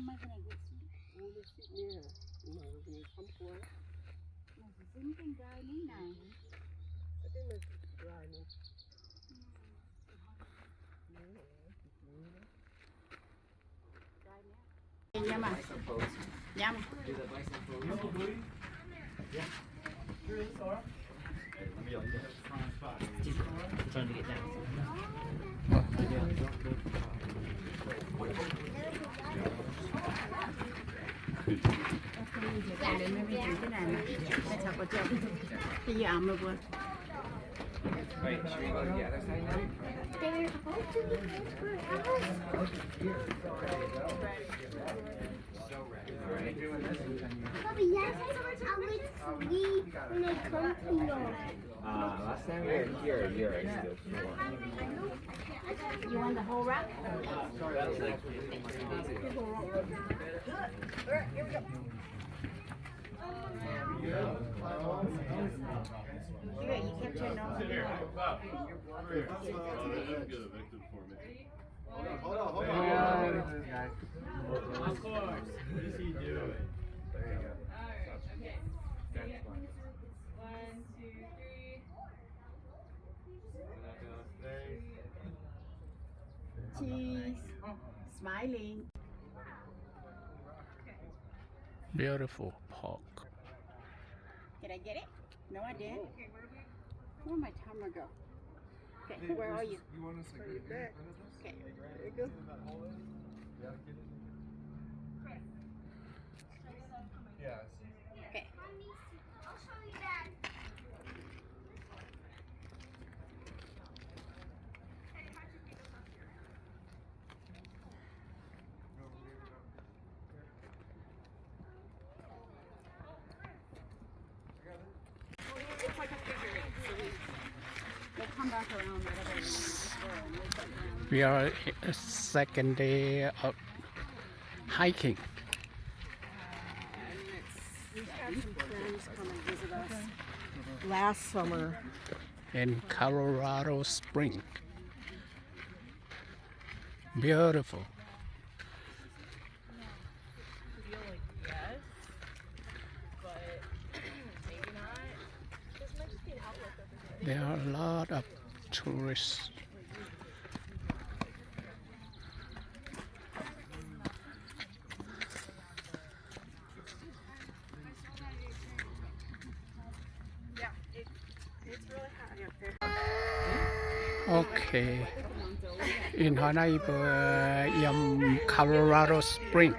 mà cái này cái nè mà mình không quá mà dính con gai ní này cái này rồi nè nhâm à nhâm Trying to get down. lên mấy cái cái này cái sao có chơi cái gì ẩm rồi vừa Wait, should we go to the other side now? They're supposed to be forever. So ready. All right. Bobby, yes, I'm with three when I come to know. Last time we were here a year ago. you want the whole wrap you kept your nose Hold on. Of course. What is he doing? There you go. Okay. That's fine. 1, 2, 3. cheese smiling Beautiful pork. did I get it no I didn't where my timer go okay where are you You want us to go here? okay there you go Yeah. okay I'll show you that. it's like a figure eight so we'll come back around that other one we'll put around We are second day of hiking. we had some friends come and visit us last summer In Colorado Spring. Beautiful. Feel like yes, but maybe not. This might just be an outlook of the day. There are a lot of tourists. It's really hot. Okay. In hôm nay Colorado Spring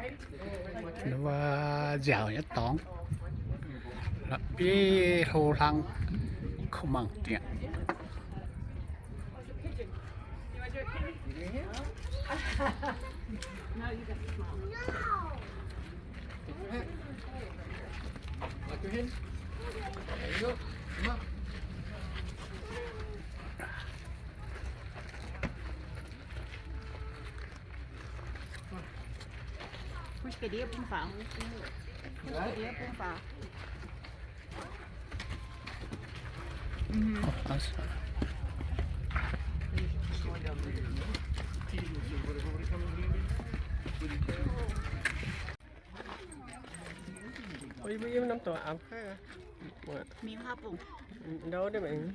và dạo nhất toán là biết hồ lăng không bằng tiền. Lock your hands. There you go. Come up. push cái đĩa cũng vào push cái đĩa cũng vào ôi bây giờ năm tuổi ấm ha มีข้าวปุ่ง đâu đấy mình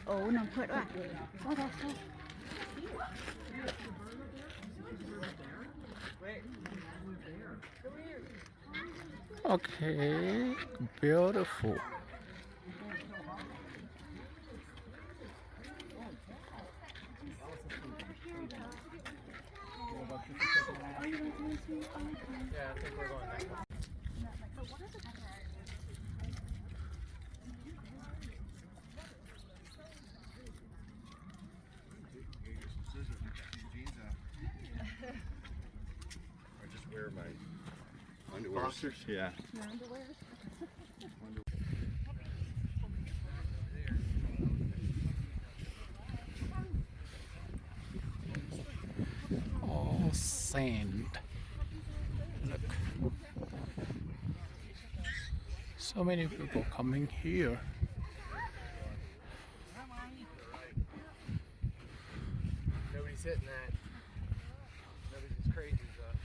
โอ้น้ำเพิดว่ะโอ้โห Okay, beautiful. Yeah, I think we're going that way. I just wear my underwear. Boxers? Yeah. All sand. Look. So many people coming here. Nobody's hitting that. Nobody's as crazy as us.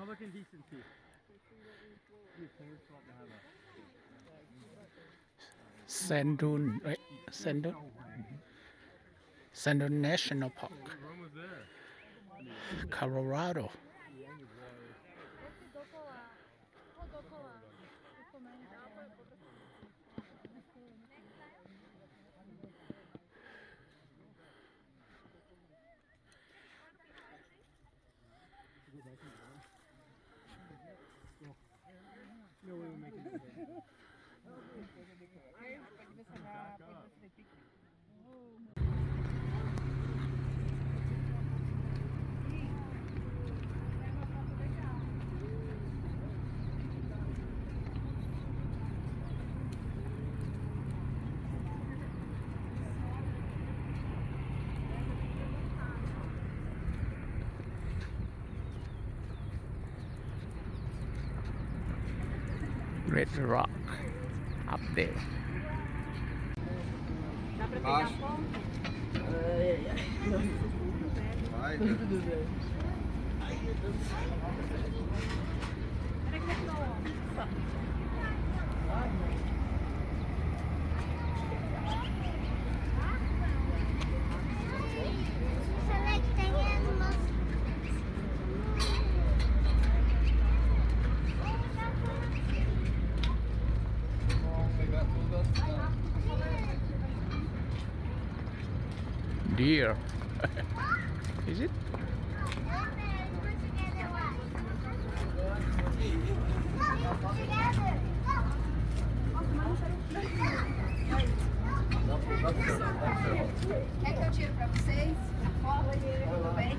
Public indecency. Sandun, right? Sandun. Sandun National Park, Colorado. Red Rock up there. Dá pra pegar a ponte? Vai. Selecting animals. Deer. Is it? Quer que eu tire pra vocês? Foto? Tudo bem?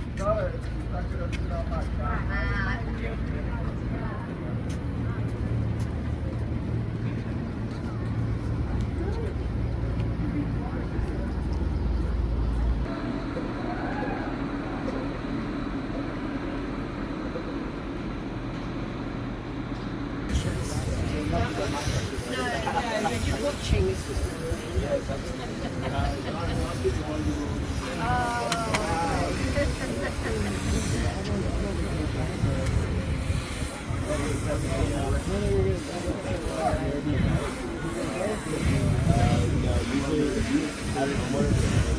I don't know.